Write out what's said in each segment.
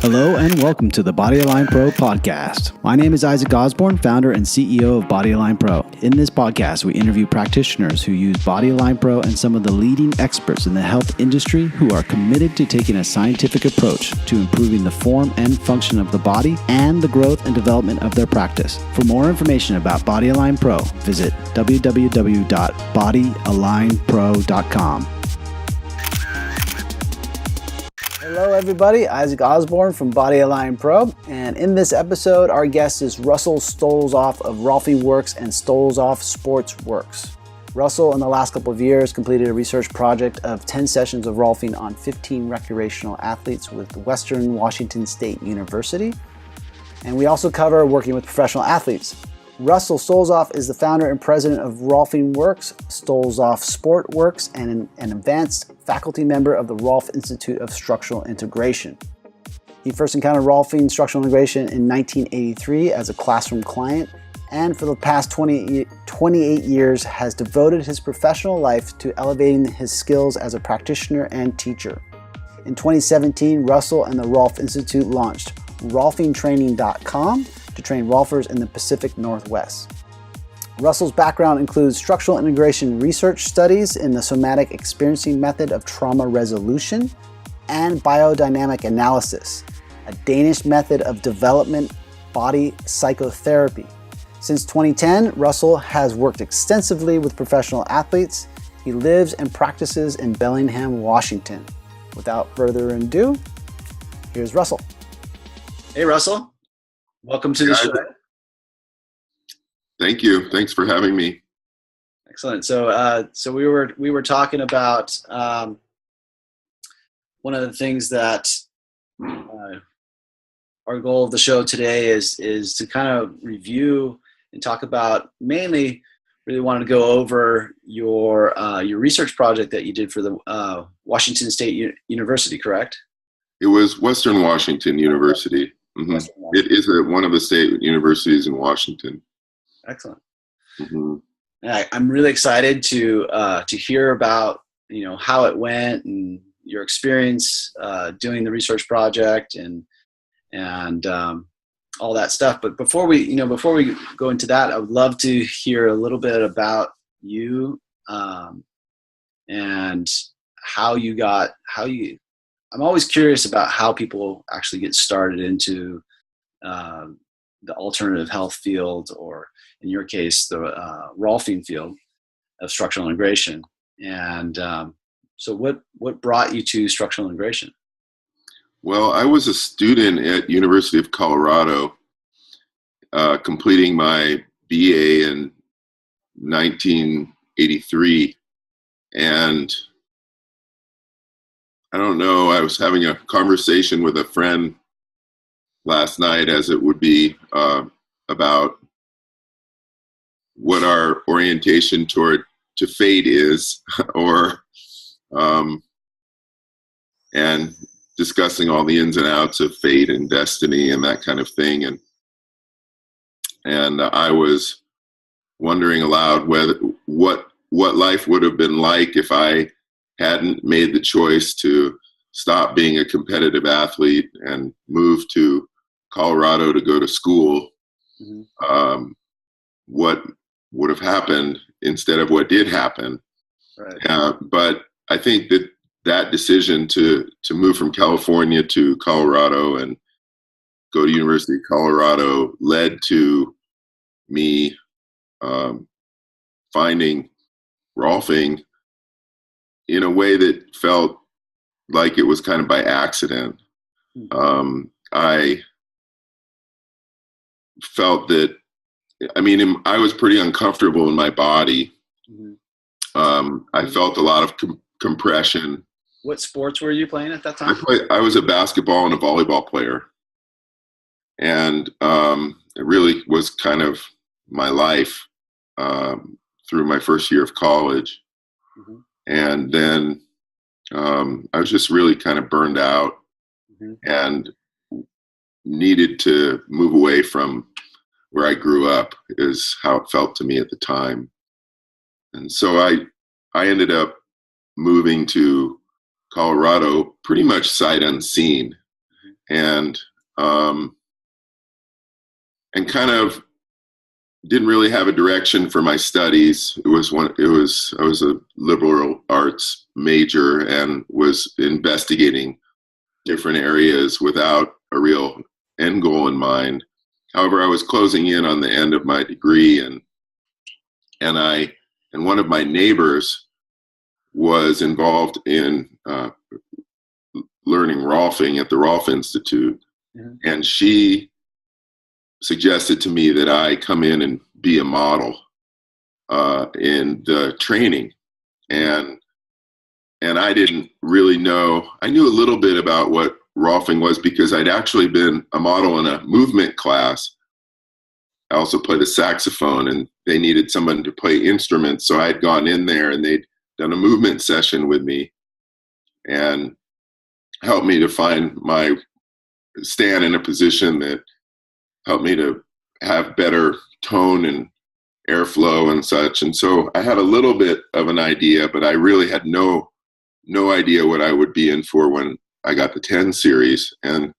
Hello and welcome to the Bodyline Pro podcast. My name is Isaac Osborne, founder and CEO of Bodyline Pro. In this podcast, we interview practitioners who use Bodyline Pro and some of the leading experts in the health industry who are committed to taking a scientific approach to improving the form and function of the body and the growth and development of their practice. For more information about Bodyline Pro, visit www.bodyalignpro.com. Hello everybody, Isaac Osborne from Bodyline Pro, and in this episode our guest is Russell Stolzoff of Rolfing Works and Stolzoff Sportworks. Russell, in the last couple of years, completed a research project of 10 sessions of Rolfing on 15 recreational athletes with Western Washington State University, and we also cover working with professional athletes. Russell Stolzoff is the founder and president of Rolfing Works, Stolzoff Sportworks, and an advanced faculty member of the Rolf Institute of Structural Integration. He first encountered Rolfing Structural Integration in 1983 as a classroom client, and for the past 28 years has devoted his professional life to elevating his skills as a practitioner and teacher. In 2017, Russell and the Rolf Institute launched rolfingtraining.com to train Rolfers in the Pacific Northwest. Russell's background includes structural integration research studies in the Somatic Experiencing method of trauma resolution and Biodynamic Analysis, a Danish method of development body psychotherapy. Since 2010, Russell has worked extensively with professional athletes. He lives and practices in Bellingham, Washington. Without further ado, here's Russell. Hey, Russell. Welcome to the show. Thank you. Thanks for having me. Excellent. So we were talking about one of the things that our goal of the show today is to kind of review and talk about. Mainly, really wanted to go over your research project that you did for the Washington State University, correct? It was Western Washington University. Mm-hmm. It is one of the state universities in Washington. Excellent. Mm-hmm. I'm really excited to hear about how it went and your experience doing the research project and all that stuff. But before we go into that, I would love to hear a little bit about you and how you. I'm always curious about how people actually get started into the alternative health field, or in your case, the Rolfing field of structural integration. And so what brought you to structural integration? Well, I was a student at University of Colorado, completing my BA in 1983. And I don't know, I was having a conversation with a friend last night, as it would be, about what our orientation to fate is, and discussing all the ins and outs of fate and destiny and that kind of thing. And I was wondering aloud what life would have been like if I hadn't made the choice to stop being a competitive athlete and move to Colorado to go to school. Mm-hmm. What would have happened instead of what did happen. Right. But I think that decision to move from California to Colorado and go to University of Colorado led to me finding Rolfing in a way that felt like it was kind of by accident. I felt that, I was pretty uncomfortable in my body. Mm-hmm. I felt a lot of compression. What sports were you playing at that time? I was a basketball and a volleyball player. And it really was kind of my life through my first year of college. Mm-hmm. And then I was just really kind of burned out. Mm-hmm. and needed to move away from where I grew up, is how it felt to me at the time. And so I ended up moving to Colorado pretty much sight unseen. and kind of didn't really have a direction for my studies. I was a liberal arts major and was investigating different areas without a real end goal in mind. However, I was closing in on the end of my degree, and one of my neighbors was involved in learning Rolfing at the Rolf Institute, and she suggested to me that I come in and be a model in the training, and I didn't really know. I knew a little bit about what Rolfing was because I'd actually been a model in a movement class. I also played a saxophone, and they needed someone to play instruments, so I had gone in there and they'd done a movement session with me and helped me to stand in a position that helped me to have better tone and airflow and such. And so I had a little bit of an idea, but I really had no idea what I would be in for when I got the 10 series. And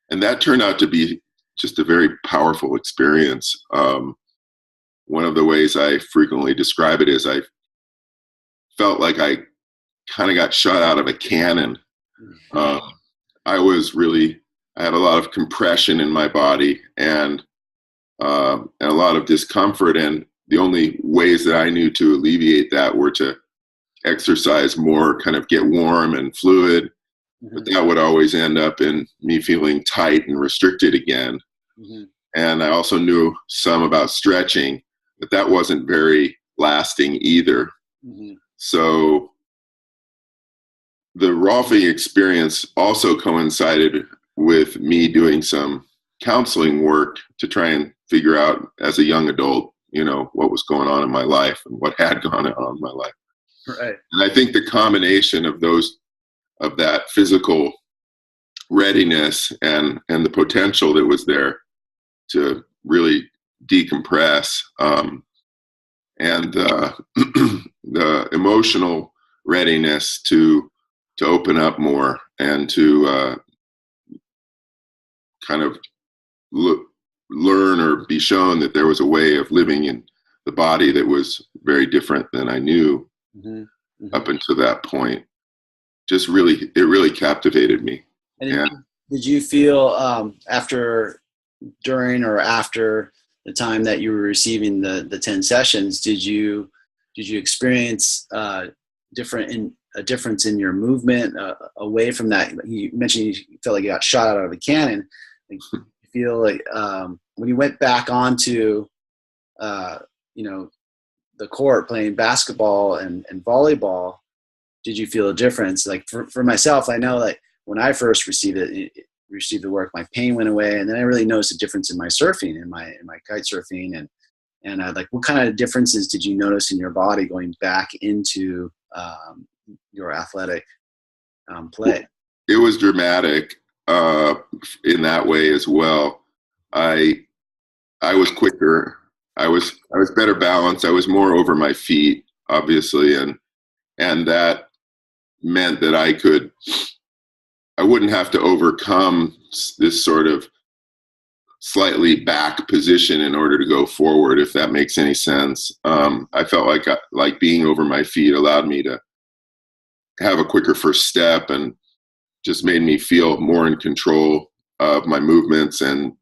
that turned out to be just a very powerful experience. One of the ways I frequently describe it is I felt like I kind of got shot out of a cannon. I had a lot of compression in my body and a lot of discomfort, and the only ways that I knew to alleviate that were to exercise more, kind of get warm and fluid, but that would always end up in me feeling tight and restricted again. And I also knew some about stretching, but that wasn't very lasting either. So the Rolfing experience also coincided with me doing some counseling work to try and figure out as a young adult, what was going on in my life and what had gone on in my life. Right. And I think the combination of that physical readiness and the potential that was there to really decompress, and the emotional readiness to open up more and to kind of learn or be shown that there was a way of living in the body that was very different than I knew up until that point. It really captivated me. And did you feel during or after the time that you were receiving the 10 sessions, did you experience a difference in your movement away from that? You mentioned you felt like you got shot out of a cannon. Like, you feel like when you went back onto the court playing basketball and volleyball, did you feel a difference? Like for myself, I know that when I first received the work, my pain went away, and then I really noticed a difference in my surfing, in my kite surfing, and like, what kind of differences did you notice in your body going back into your athletic play? It was dramatic in that way as well. I was quicker. I was better balanced. I was more over my feet, obviously, and that meant that I wouldn't have to overcome this sort of slightly back position in order to go forward, if that makes any sense. I felt like being over my feet allowed me to have a quicker first step and just made me feel more in control of my movements and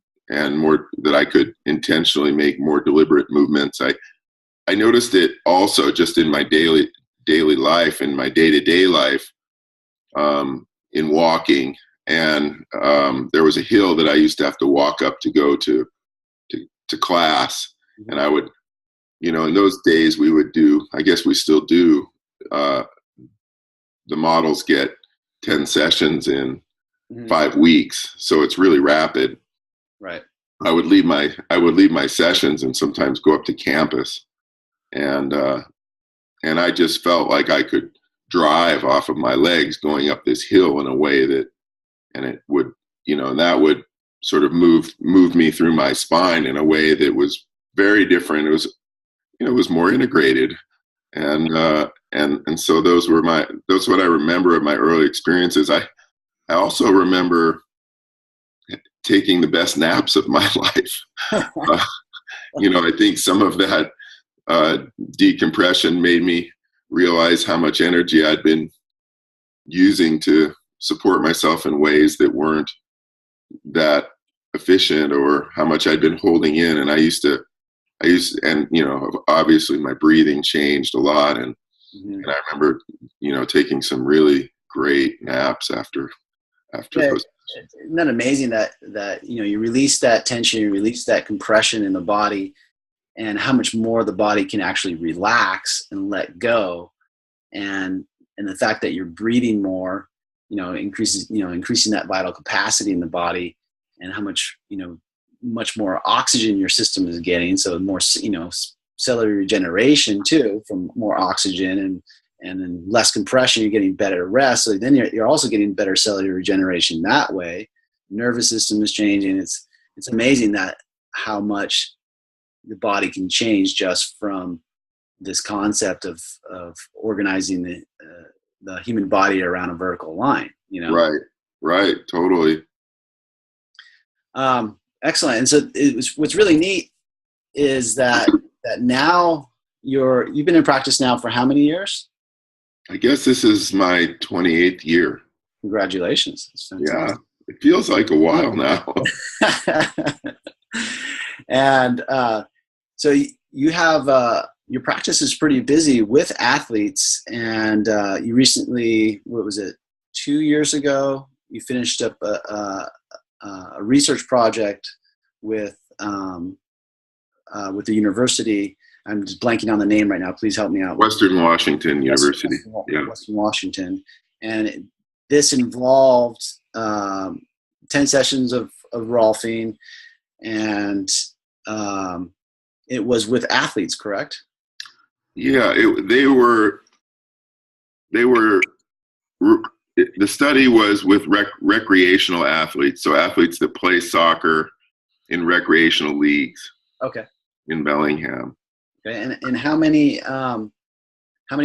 more that I could intentionally make more deliberate movements. I noticed it also just in my daily life, in my day-to-day life, in walking. And there was a hill that I used to have to walk up to go to class. And I would, in those days we would do, I guess we still do, the models get 10 sessions in 5 weeks. So it's really rapid. Right. I would leave my sessions and sometimes go up to campus, and I just felt like I could drive off of my legs going up this hill in a way that, and it would, and that would sort of move me through my spine in a way that was very different. It was more integrated, and so those what I remember of my early experiences. I also remember taking the best naps of my life. I think some of that decompression made me realize how much energy I'd been using to support myself in ways that weren't that efficient, or how much I'd been holding in. And obviously my breathing changed a lot. And I remember, taking some really great naps after those. Isn't that amazing that you release that tension, you release that compression in the body, and how much more the body can actually relax and let go, and the fact that you're breathing more, increasing that vital capacity in the body, and how much much more oxygen your system is getting, so more cellular regeneration too from more oxygen, and then less compression, you're getting better rest. So then you're also getting better cellular regeneration that way. Nervous system is changing. It's amazing that how much the body can change just from this concept of organizing the human body around a vertical line. Right, totally. Excellent. And so what's really neat is that now you've been in practice now for how many years? I guess this is my 28th year. Congratulations. Yeah, it feels like a while now. And so you have your practice is pretty busy with athletes, and you recently, 2 years ago, you finished up a research project with the university. I'm just blanking on the name right now. Please help me out. Western Washington University. Western Washington. And this involved 10 sessions of Rolfing, and it was with athletes, correct? Yeah, the study was with recreational athletes, so athletes that play soccer in recreational leagues. Okay. In Bellingham. Okay, and how many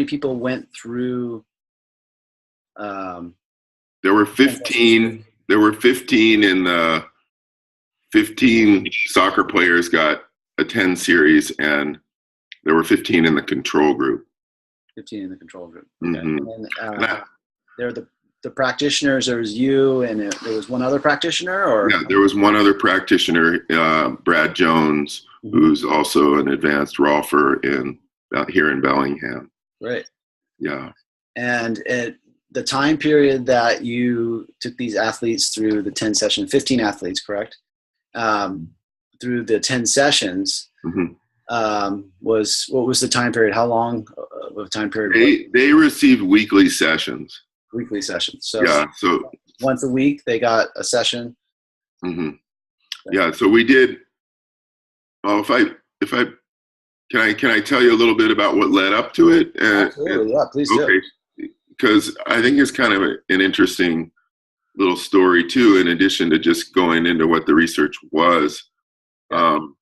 people went through? There were 15. There were 15 in the 15 soccer players got a 10 series, and there were 15 in the control group. 15 in the control group. Okay. And there were the practitioners. There was you, and there was one other practitioner, or? Yeah, there was one other practitioner, Brad Jones, who's also an advanced Rolfer here in Bellingham. Right. Yeah. And at the time period that you took these athletes through the 10 sessions, 15 athletes, correct? Through the 10 sessions, what was the time period? How long of a time period? They received weekly sessions. Weekly sessions. So yeah. So once a week they got a session. Yeah. So we did. Well, if I can I tell you a little bit about what led up to it? Absolutely. Yeah. Please do. Okay. Because I think it's kind of an interesting little story too. In addition to just going into what the research was, and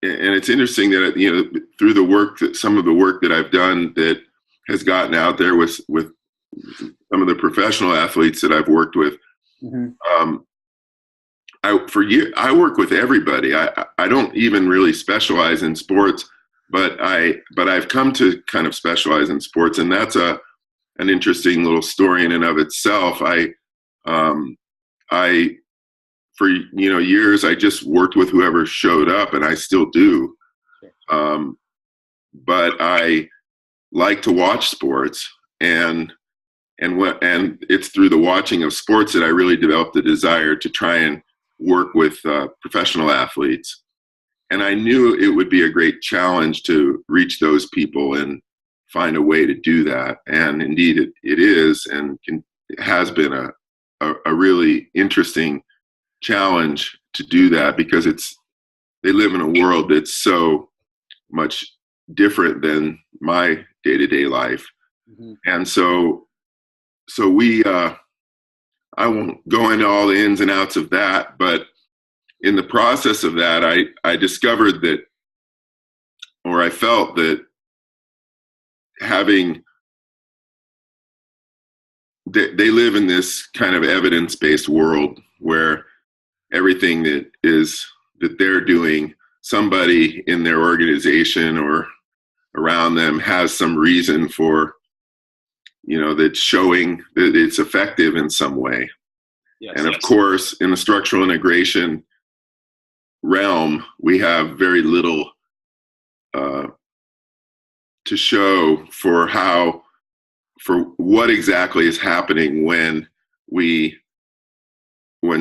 it's interesting that through the work some of the work that I've done that has gotten out there with some of the professional athletes that I've worked with. I work with everybody. I don't even really specialize in sports, but I've come to kind of specialize in sports, and that's an interesting little story in and of itself. For years I just worked with whoever showed up, and I still do. But I like to watch sports, and it's through the watching of sports that I really developed the desire to try and work with professional athletes. And I knew it would be a great challenge to reach those people and find a way to do that. And indeed it is, and it has been a really interesting challenge to do that, because they live in a world that's so much different than my day-to-day life. And so we I won't go into all the ins and outs of that, but in the process of that, I discovered that, or I felt that they live in this kind of evidence-based world where everything that they're doing, somebody in their organization or around them has some reason for, that's showing that it's effective in some way. Yes, and of course, in the structural integration realm, we have very little to show for what exactly is happening when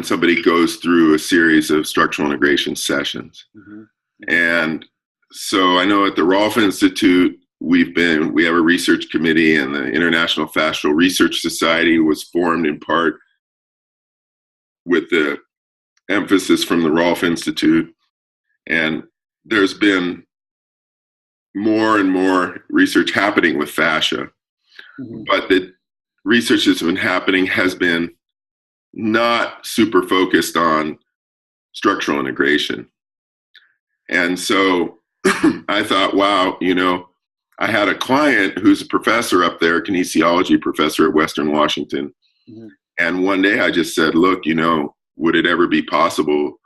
somebody goes through a series of structural integration sessions. Mm-hmm. And so I know at the Rolf Institute, we have a research committee, and the International Fascial Research Society was formed in part with the emphasis from the Rolf Institute. And there's been more and more research happening with fascia. Mm-hmm. But the research that's been happening has been not super focused on structural integration. And so I thought, wow, I had a client who's a professor up there, kinesiology professor at Western Washington. Mm-hmm. And one day I just said, look, would it ever be possible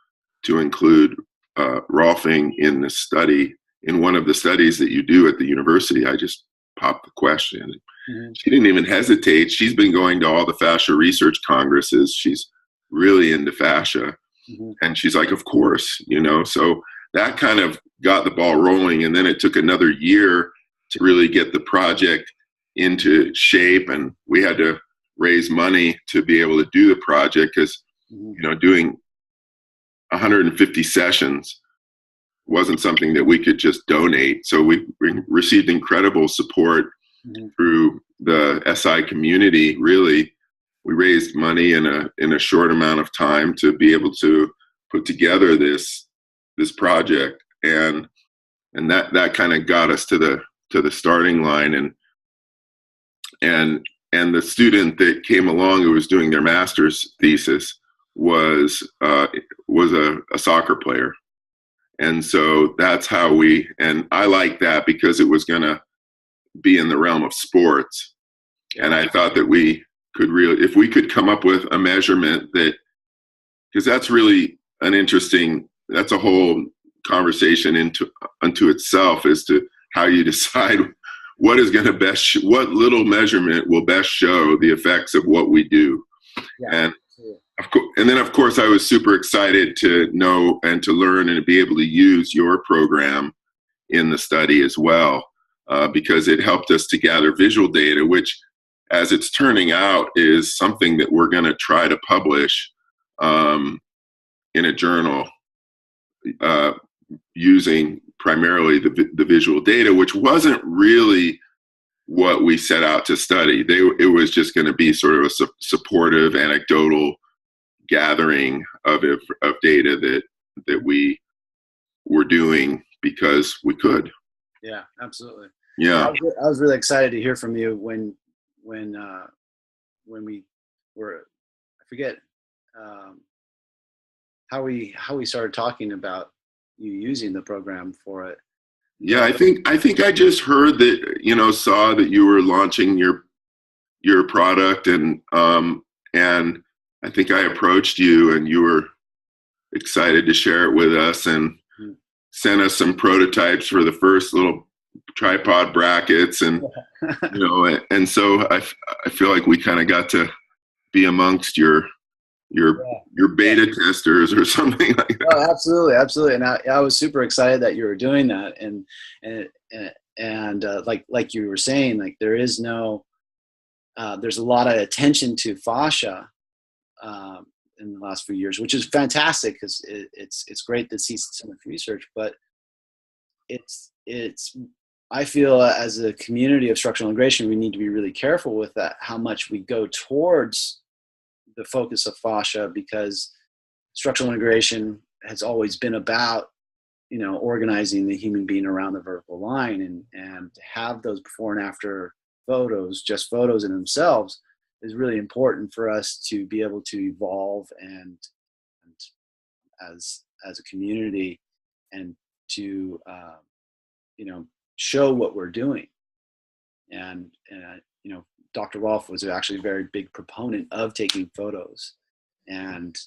to include Rolfing in the study, in one of the studies that you do at the university? I just popped the question. Mm-hmm. She didn't even hesitate. She's been going to all the fascia research congresses. She's really into fascia. Mm-hmm. And she's like, of course, so that kind of got the ball rolling. And then it took another year to really get the project into shape. And we had to raise money to be able to do the project because, doing 150 sessions wasn't something that we could just donate. So we received incredible support through the SI community. Really, we raised money in a short amount of time to be able to put together this project, and that kind of got us to the starting line. And the student that came along who was doing their master's thesis was a soccer player. And so that's how and I liked that because it was going to be in the realm of sports. And I thought that we could if we could come up with a measurement because that's really that's a whole conversation unto itself as to how you decide what is going to what little measurement will best show the effects of what we do. Yeah. And then, of course, I was super excited to know and to learn and to be able to use your program in the study as well, because it helped us to gather visual data, which, as it's turning out, is something that we're going to try to publish in a journal using primarily the visual data, which wasn't really what we set out to study. It was just going to be sort of a supportive, anecdotal gathering of data that we were doing because we could. Yeah, absolutely. Yeah, I was really excited to hear from you when we were, I forget how we started talking about you using the program for it. Yeah, I think I just heard that, saw that you were launching your product, and I think I approached you and you were excited to share it with us and sent us some prototypes for the first little tripod brackets, and and so I feel like we kind of got to be amongst your beta testers or something like that. Oh, absolutely. And I was super excited that you were doing that, and like you were saying, like there's a lot of attention to fascia in the last few years, which is fantastic because it's great to see so much research, but it's I feel as a community of structural integration, we need to be really careful with that, how much we go towards the focus of fascia, because structural integration has always been about, organizing the human being around the vertical line, and to have those before and after photos, just photos in themselves, is really important for us to be able to evolve and as a community, and to show what we're doing, and Dr. Rolf was actually a very big proponent of taking photos, and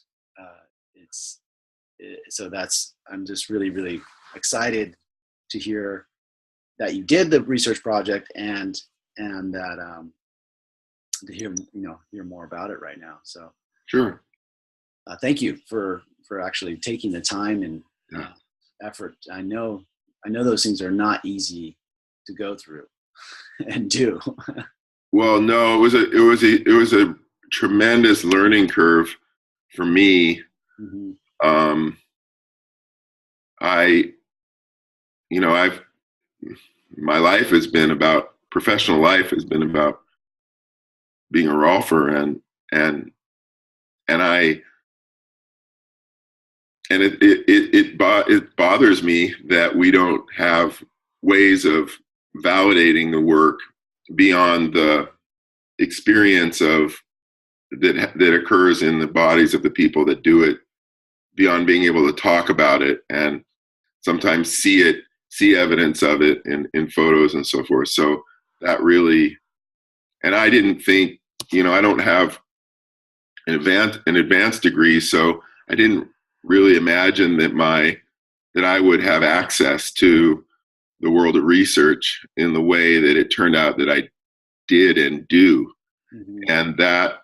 I'm just really, really excited to hear that you did the research project and that to hear more about it right now. So Sure. Thank you for actually taking the time and effort. I know those things are not easy to go through and do. Well, no, it was a tremendous learning curve for me. Mm-hmm. My life has been about, professional life has been about being a Rolfer, and it bothers me that we don't have ways of validating the work beyond the experience of that occurs in the bodies of the people that do it, beyond being able to talk about it and sometimes see evidence of it in photos and so forth. So that really, and I didn't think, I don't have an advanced degree, so I didn't really imagine that I would have access to the world of research in the way that it turned out that I did and do. Mm-hmm. And that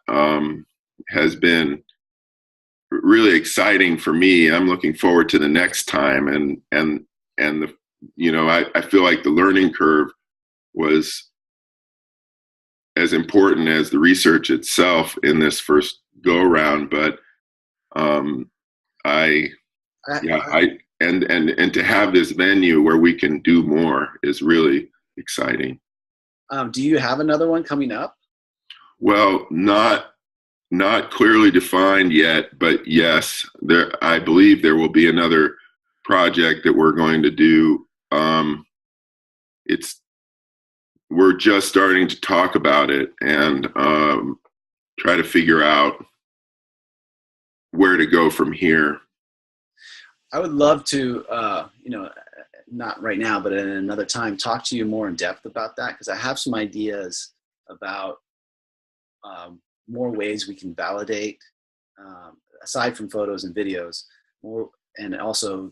has been really exciting for me. I'm looking forward to the next time, and I feel like the learning curve was as important as the research itself in this first go around. But and to have this venue where we can do more is really exciting. Do you have another one coming up? Well, not clearly defined yet, but yes, I believe there will be another project that we're going to do. We're just starting to talk about it and try to figure out where to go from here. I would love to, not right now, but at another time, talk to you more in depth about that, because I have some ideas about more ways we can validate, aside from photos and videos, and also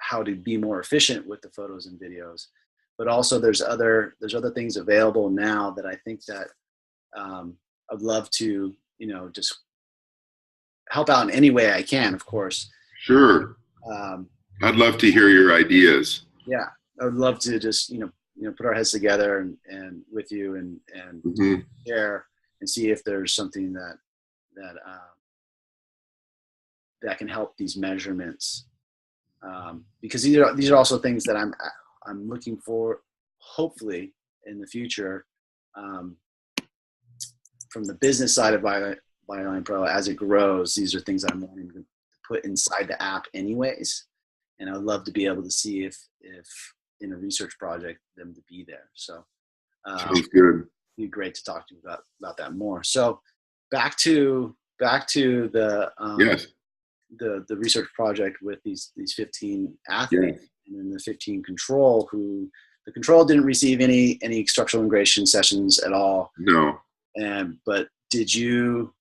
how to be more efficient with the photos and videos. But also there's other things available now that I think that I'd love to, just help out in any way I can, of course. Sure. I'd love to hear your ideas. Yeah, I would love to just, put our heads together and with you and mm-hmm. share and see if there's something that can help these measurements. Because these are also things that I'm looking for, hopefully in the future, from the business side of Biodynamic Pro as it grows. These are things I'm wanting to put inside the app anyways, and I'd love to be able to see if in a research project them to be there. So sounds good. It'd be great to talk to you about that more. So back to the yes. the research project with these 15 athletes, yes. And then the 15 control, who the control didn't receive any structural integration sessions at all. No. But did you?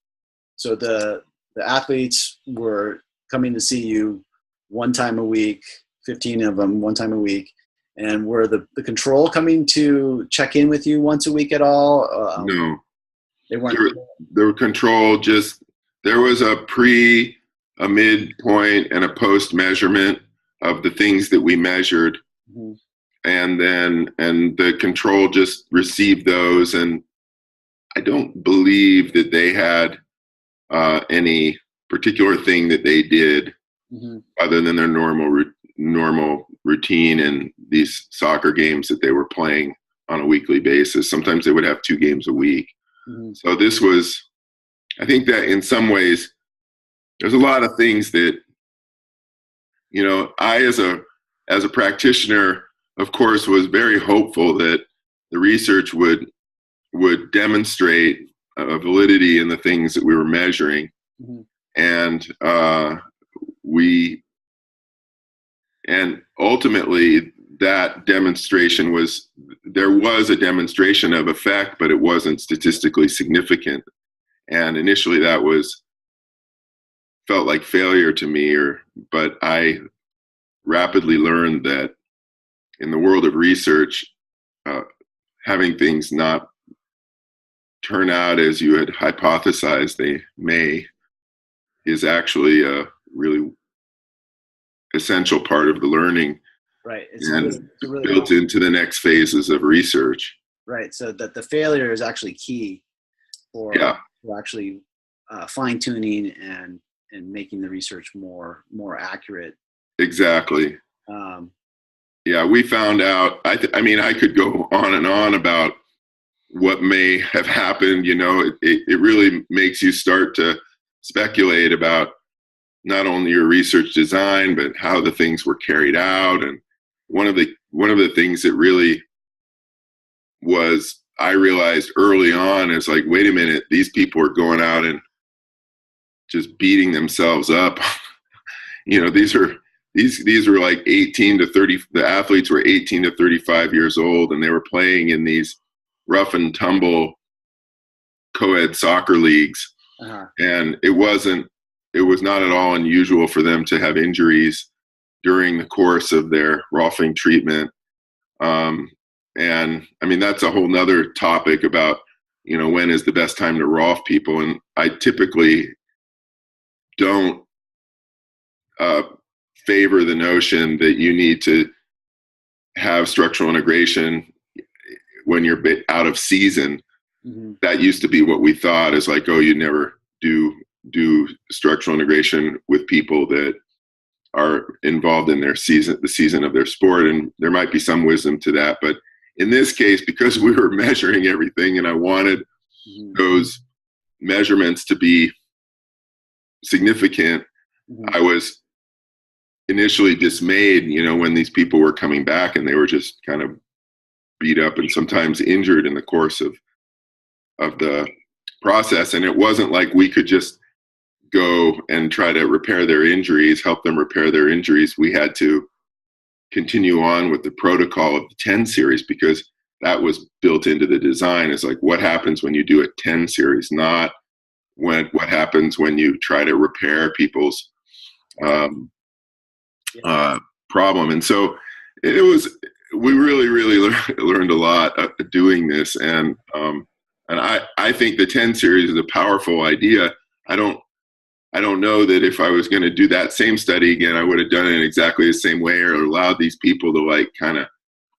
So the athletes were coming to see you one time a week, 15 of them one time a week, and were the control coming to check in with you once a week at all? No, they weren't. There were control. Just there was a midpoint, and a post measurement of the things that we measured, mm-hmm. and the control just received those, and I don't believe that they had any particular thing that they did, mm-hmm. other than their normal routine and these soccer games that they were playing on a weekly basis. Sometimes they would have 2 games a week. Mm-hmm. So this was, I think that in some ways, there's a lot of things that, I as a practitioner, of course, was very hopeful that the research would demonstrate validity in the things that we were measuring. Mm-hmm. And ultimately that demonstration there was a demonstration of effect, but it wasn't statistically significant. And initially that felt like failure to me, but I rapidly learned that in the world of research, having things not turn out as you had hypothesized they may is actually a really essential part of the learning. Right. It's really built into the next phases of research. Right. So that the failure is actually key for actually fine-tuning and making the research more accurate. Exactly. We found out, I mean, I could go on and on about what may have happened. It really makes you start to speculate about not only your research design, but how the things were carried out. And one of the things that really I realized early on is like, wait a minute, these people are going out and just beating themselves up. These were like 18 to 30, the athletes were 18 to 35 years old, and they were playing in these rough and tumble co-ed soccer leagues. Uh-huh. And it was not at all unusual for them to have injuries during the course of their Rolfing treatment. And I mean, that's a whole nother topic about, when is the best time to Rolf people. And I typically don't favor the notion that you need to have structural integration when you're out of season. Mm-hmm. That used to be what we thought, is like, oh, you never do structural integration with people that are involved in the season of their sport. And there might be some wisdom to that. But in this case, because we were measuring everything and I wanted mm-hmm. those measurements to be significant, mm-hmm. I was initially dismayed, when these people were coming back and they were just kind of beat up and sometimes injured in the course of the process. And it wasn't like we could just go and try to help them repair their injuries. We had to continue on with the protocol of the 10 series, because that was built into the design. It's like, what happens when you do a 10 series, not what happens when you try to repair people's problem. And so we really, really learned a lot doing this. And I think the 10 series is a powerful idea. I don't know that if I was going to do that same study again, I would have done it in exactly the same way, or allowed these people to like kind of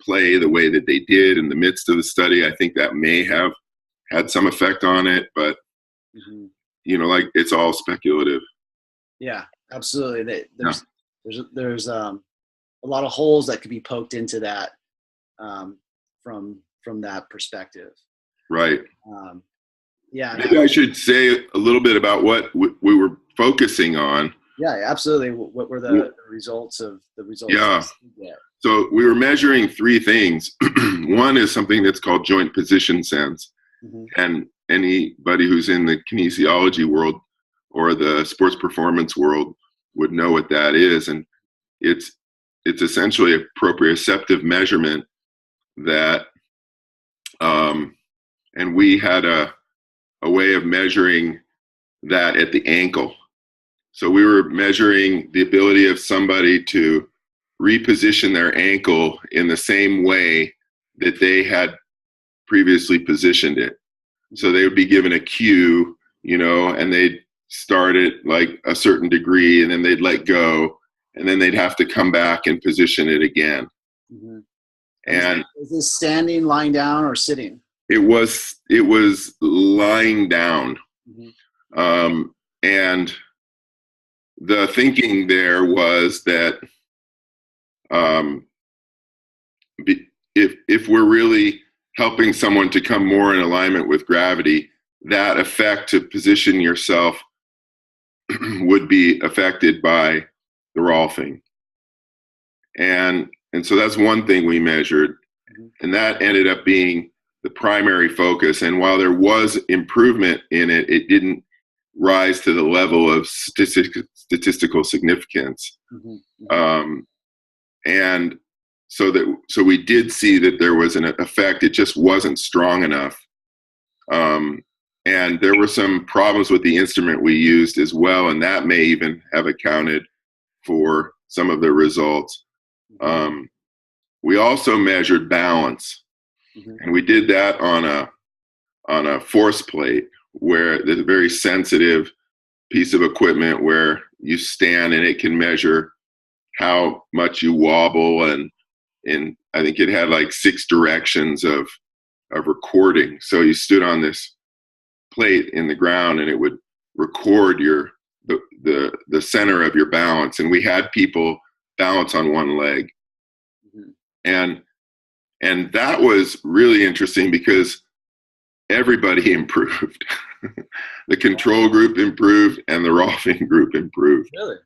play the way that they did in the midst of the study. I think that may have had some effect on it, but mm-hmm. Like, it's all speculative. Yeah, absolutely. There's a lot of holes that could be poked into that from that perspective. Right. Yeah. Maybe I should say a little bit about what we were focusing on. Yeah, absolutely. What were the results of the results? Yeah. So we were measuring three things. One is something that's called joint position sense. Mm-hmm. And anybody who's in the kinesiology world or the sports performance world would know what that is. And it's essentially a proprioceptive measurement that, and we had a way of measuring that at the ankle. So we were measuring the ability of somebody to reposition their ankle in the same way that they had previously positioned it. So they would be given a cue, and they'd start at like a certain degree, and then they'd let go, and then they'd have to come back and position it again. Mm-hmm. And is this standing, lying down, or sitting? It was lying down. Mm-hmm. And the thinking there was that if we're really helping someone to come more in alignment with gravity, that effect to position yourself would be affected by the Rolfing. And so that's one thing we measured. Mm-hmm. And that ended up being the primary focus. And while there was improvement in it, it didn't rise to the level of statistical significance. Mm-hmm. And so we did see that there was an effect. It just wasn't strong enough. And there were some problems with the instrument we used as well, and that may even have accounted for some of the results. We also measured balance, and we did that on a force plate, where there's a very sensitive piece of equipment where you stand and it can measure how much you wobble, and I think it had like 6 directions of recording. So you stood on this plate in the ground and it would record the center of your balance. And we had people balance on one leg. And that was really interesting because everybody improved. The control group improved and the Rolfing group improved. Really?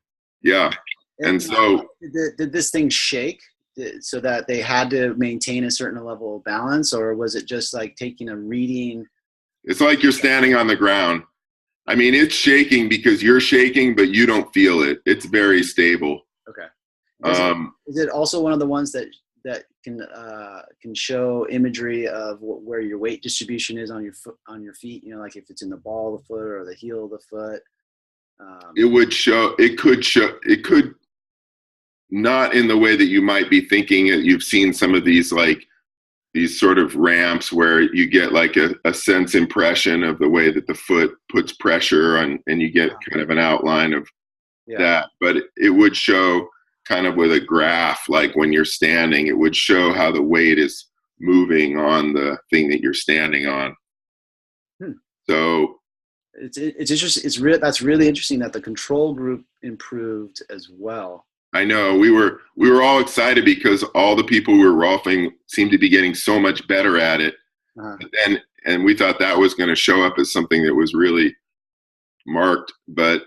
Yeah. And so did this thing shake so that they had to maintain a certain level of balance, or was it just like taking a reading? It's like you're standing on the ground. I mean, it's shaking because you're shaking, but you don't feel it. It's very stable. Okay. Is it also one of the ones that can show imagery of where your weight distribution is on your feet? You know, like if it's in the ball of the foot or the heel of the foot. It could not in the way that you might be thinking. You've seen some of these sort of ramps where you get like a sense impression of the way that the foot puts pressure on, and you get kind of an outline of that. But it would show kind of with a graph, like when you're standing, it would show how the weight is moving on the thing that you're standing on. So it's interesting. That's really interesting that the control group improved as well. I know we were all excited because all the people who were Rolfing seemed to be getting so much better at it. And we thought that was going to show up as something that was really marked, but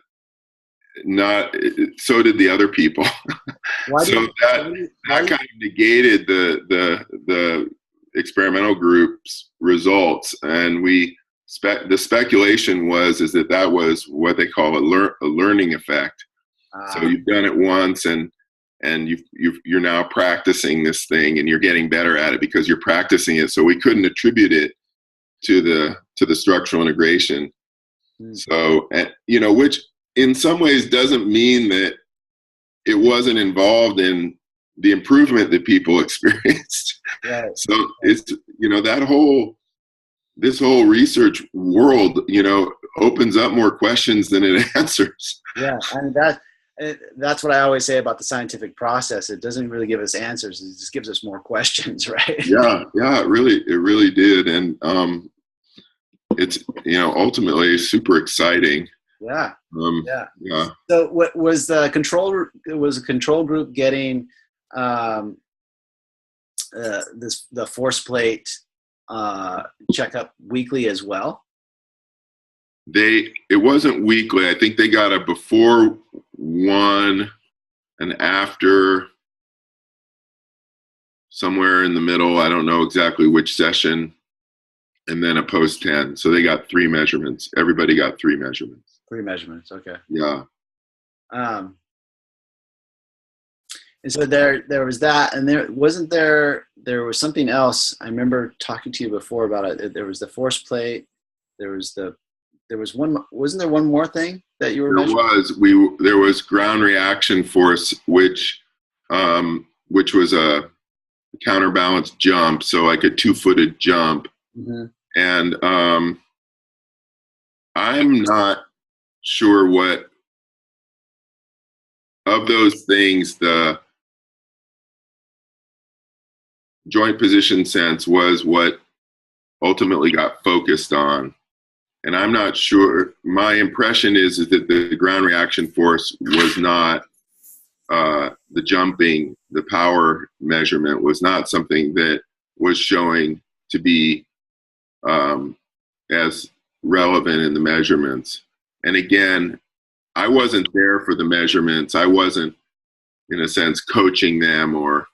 not. So did the other people. That kind of negated the experimental group's results, and the speculation was that was what they call a learning effect. So you've done it once, and you're now practicing this thing, and you're getting better at it because you're practicing it. So we couldn't attribute it to the structural integration. So, which in some ways doesn't mean that it wasn't involved in the improvement that people experienced. Right. So it's this whole research world, opens up more questions than it answers. Yeah, and that's what I always say about the scientific process. It doesn't really give us answers; it just gives us more questions, right? Yeah, it really did, and it's ultimately super exciting. Yeah. Yeah. So, what was the control? Was a control group getting the force plate checkup weekly as well? It wasn't weekly. I think they got a before one and after, somewhere in the middle. I don't know exactly which session, and then a post 10. So they got 3 measurements. Everybody got 3 measurements. 3 measurements. Okay. Yeah. And so there was that, and there was something else. I remember talking to you before about it. There was the force plate. Wasn't there one more thing that you were measuring? There was ground reaction force, which was a counterbalance jump, so like a 2-footed jump. And I'm not sure what of those things the joint position sense was what ultimately got focused on. And I'm not sure. My impression is that the ground reaction force was not the jumping, the power measurement was not something that was showing to be as relevant in the measurements. And again, I wasn't there for the measurements. I wasn't, in a sense, coaching them or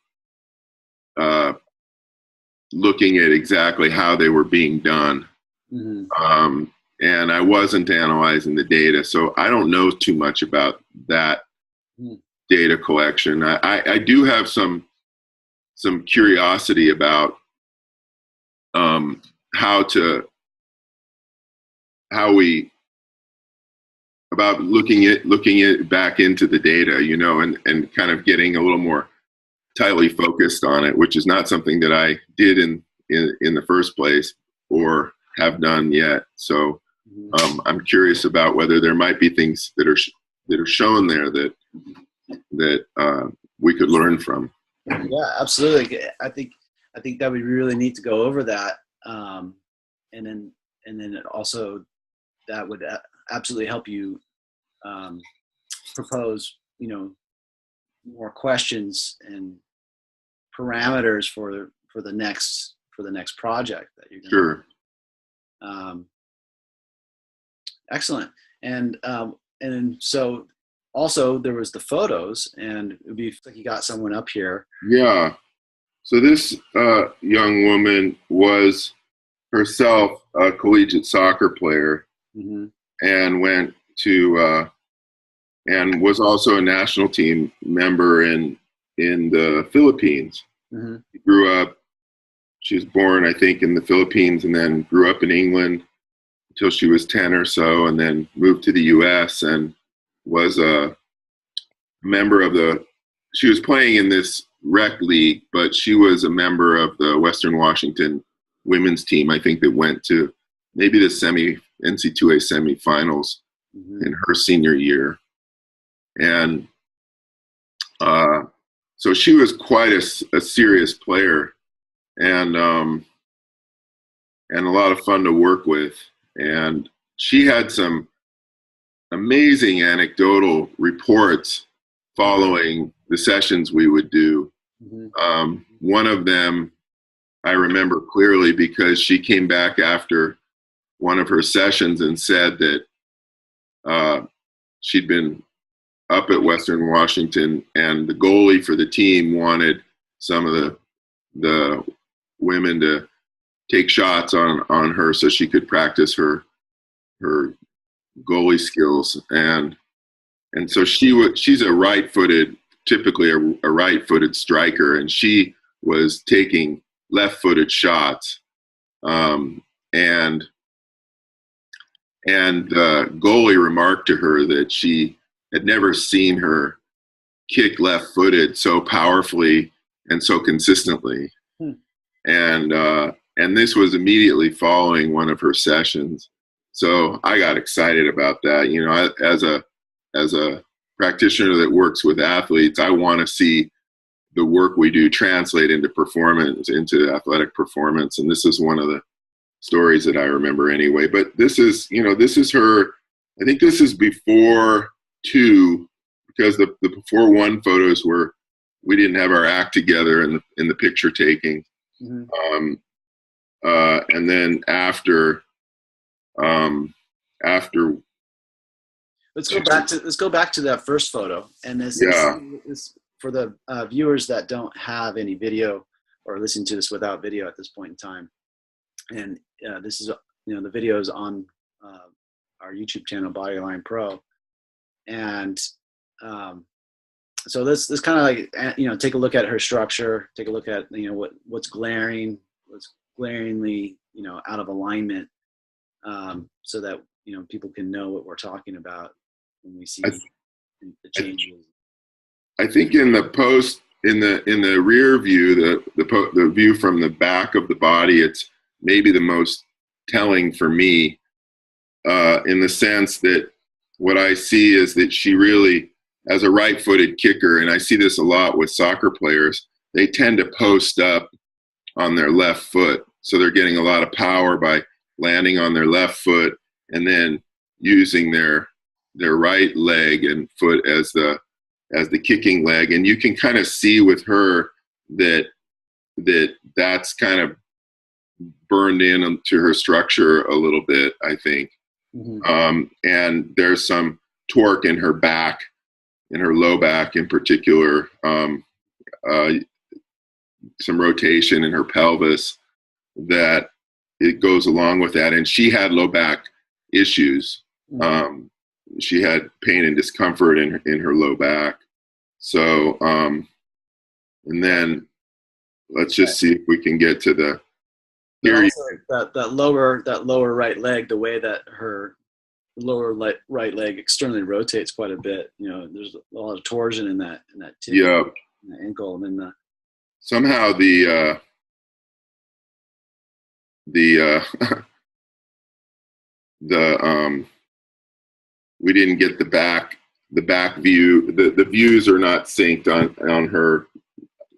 looking at exactly how they were being done. And I wasn't analyzing the data. So I don't know too much about that data collection. I do have some some curiosity about about looking it back into the data, you know, and kind of getting a little more tightly focused on it, which is not something that I did in the first place or have done yet. So I'm curious about whether there might be things that are shown there that we could learn from. Yeah, absolutely. I think that would be really neat to go over that, and then it also that would absolutely help you propose, you know, more questions and parameters for the next project that you're going to. Sure. Excellent. And so also there was the photos, and it would be like you got someone up here. Yeah. So this young woman was herself a collegiate soccer player, and went to and was also a national team member in the Philippines. She was born, I think, in the Philippines, and then grew up in England until she was 10 or so, and then moved to the US and was a member of she was playing in this rec league, but she was a member of the Western Washington women's team, I think, that went to maybe the NC2A semifinals in her senior year. And so she was quite a serious player, and a lot of fun to work with. And she had some amazing anecdotal reports following the sessions we would do. One of them I remember clearly because she came back after one of her sessions and said that she'd been up at Western Washington, and the goalie for the team wanted some of the women to take shots on her so she could practice her goalie skills. And so she's a right-footed, typically a right-footed striker, and she was taking left-footed shots. And the goalie remarked to her that she had never seen her kick left-footed so powerfully and so consistently. And this was immediately following one of her sessions. So I got excited about that. You know, as a practitioner that works with athletes, I want to see the work we do translate into performance, into athletic performance. And this is one of the stories that I remember anyway. But this is her, I think this is before 2, because the before 1 photos were, we didn't have our act together in the picture taking. And then after let's go back to that first photo. And this is for the viewers that don't have any video or listen to this without video at this point in time. And this is, you know, the video is on our YouTube channel, Bodyline Pro. And so let's kind of like, you know, take a look at her structure, take a look at, you know, what's glaringly, you know, out of alignment, so that, you know, people can know what we're talking about when we see the changes. I think in the rear view, the view from the back of the body, it's maybe the most telling for me, in the sense that what I see is that she really, as a right-footed kicker, and I see this a lot with soccer players, they tend to post up on their left foot. So they're getting a lot of power by landing on their left foot and then using their right leg and foot as the kicking leg. And you can kind of see with her that's kind of burned into her structure a little bit, I think. And there's some torque in her back, in her low back in particular, some rotation in her pelvis that it goes along with that. And she had low back issues. She had pain and discomfort in her low back. So, and then let's just see if we can get to the. Here, also, that lower right leg, the way that her lower right leg externally rotates quite a bit. There's a lot of torsion in that tibia, yep. in the ankle, and then somehow the we didn't get the back view. The views are not synced on her.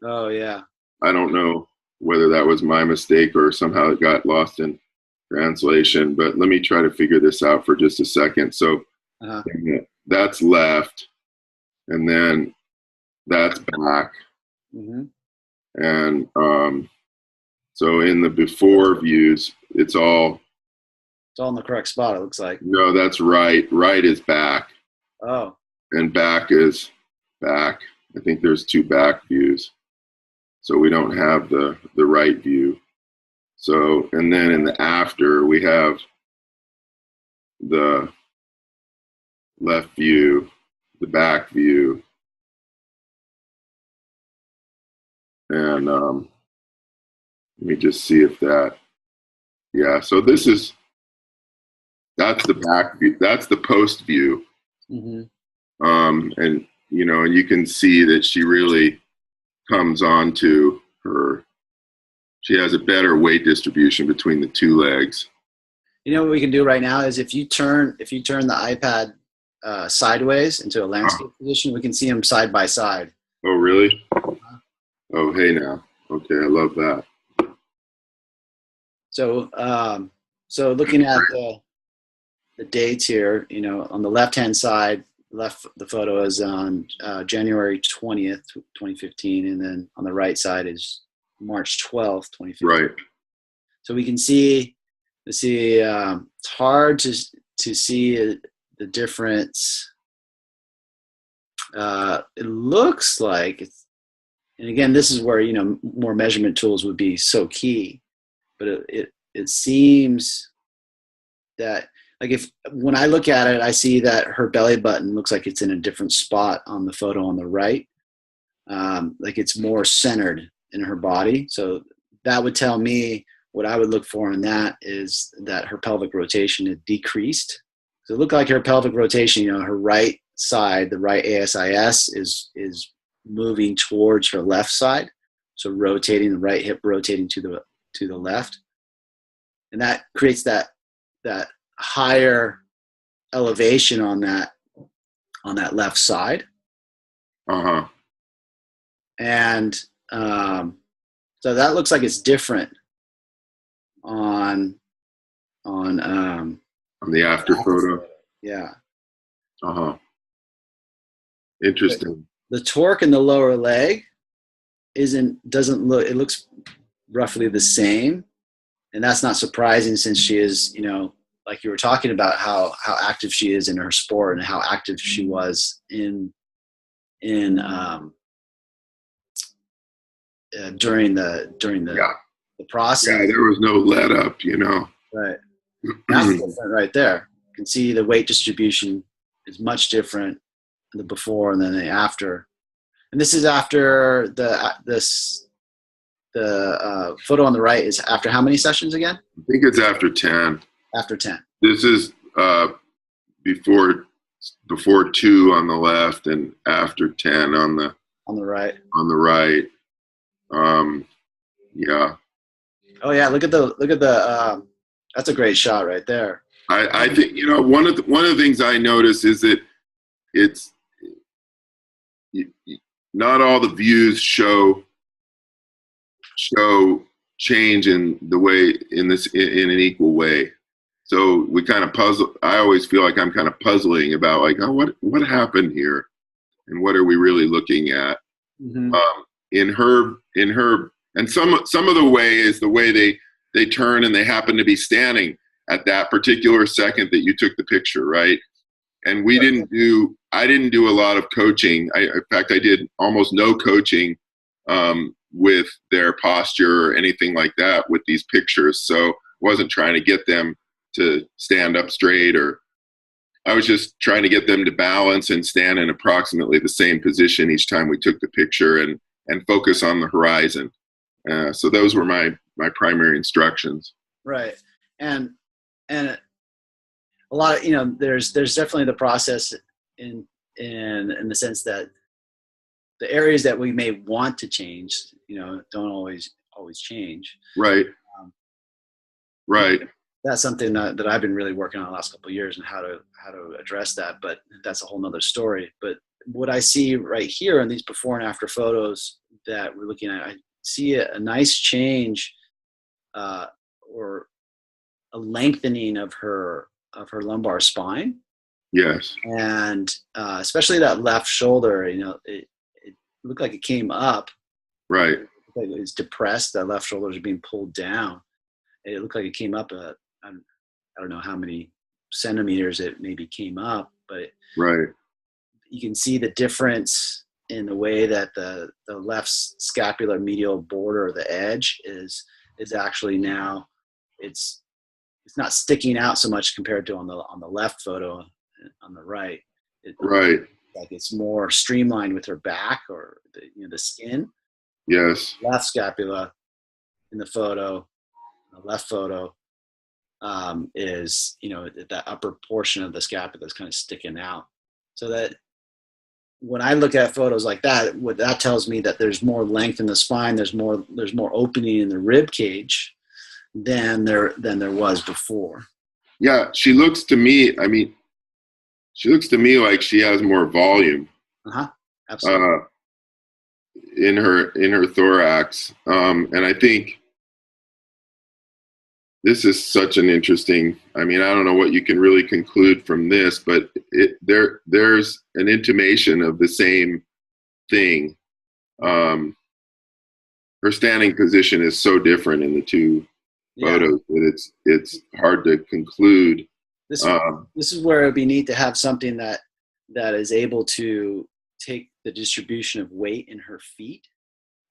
Oh yeah. I don't know whether that was my mistake or somehow it got lost in translation, but let me try to figure this out for just a second. So that's left, and then that's back. Mm-hmm. And so in the before views, it's all in the correct spot, it looks like. No, that's right. Right is back. Oh. And back is back. I think there's two back views. So we don't have the right view. So, and then in the after, we have the left view, the back view, and let me just see if that, yeah, so that's the back view, that's the post view. Mm-hmm. And, and you can see that she really comes onto she has a better weight distribution between the two legs. What we can do right now is if you turn the iPad sideways into a landscape position, we can see them side by side. Oh, really? Oh, hey now. Okay, I love that. So, looking at the dates here, on the left-hand side, the photo is on January 20th, 2015, and then on the right side is March 12th, 2015. Right. So we can see. It's hard to see the difference. It looks like and again, this is where more measurement tools would be so key. But it seems that when I look at it, I see that her belly button looks like it's in a different spot on the photo on the right. Like it's more centered in her body. So that would tell me what I would look for in that is that her pelvic rotation had decreased. So it looked like her pelvic rotation, her right side, the right ASIS is moving towards her left side. So rotating, the right hip rotating to the left. And that creates that higher elevation on that left side. Uh-huh. And so that looks like it's different on the after photo. Yeah. Uh-huh. Interesting. The torque in the lower leg doesn't look, it looks roughly the same. And that's not surprising since she is, like you were talking about how active she is in her sport and how active she was during the process. Yeah, there was no let up, Right. That's different right there. You can see the weight distribution is much different the before and then the after. And this is after the photo on the right is after how many sessions again? I think it's after 10. After 10. This is before 2 on the left and after 10 on the right. On the right. Yeah. Oh yeah, look at the that's a great shot right there. I think one of the things I notice is that it's not all the views show change in the way in an equal way. So we kind of puzzle. I always feel like I'm kind of puzzling about what happened here, and what are we really looking at? Mm-hmm. In her, and some of the way is the way they turn and they happen to be standing at that particular second that you took the picture, right? And I didn't do a lot of coaching. In fact, I did almost no coaching with their posture or anything like that with these pictures. So I wasn't trying to get them to stand up straight, or I was just trying to get them to balance and stand in approximately the same position each time we took the picture and focus on the horizon. So those were my primary instructions. Right. And a lot of, you know, there's definitely the process in the sense that the areas that we may want to change, you know, don't always change. Right. Right. That's something that I've been really working on the last couple of years, and how to address that. But that's a whole nother story. But what I see right here in these before and after photos that we're looking at, I see a nice change, or a lengthening of her lumbar spine. Yes. And especially that left shoulder, you know, it looked like it came up. Right. Like it was depressed. That left shoulder is being pulled down. It looked like it came up I don't know how many centimeters it maybe came up, but right. You can see the difference in the way that the left scapular medial border, or the edge, is actually now it's not sticking out so much compared to on the left photo on the right. Right. Like it's more streamlined with her back, or the skin. Yes. Left scapula in the photo, the left photo, is, you know, that upper portion of the scapula is kind of sticking out. So that when I look at photos like that, what that tells me that there's more length in the spine, there's more opening in the rib cage than there was before. Yeah, she looks to me like she has more volume. Absolutely. In her thorax, and I think this is such an interesting. I mean, I don't know what you can really conclude from this, but there's an intimation of the same thing. Her standing position is so different in the two photos that it's hard to conclude. This is where it would be neat to have something that is able to take the distribution of weight in her feet,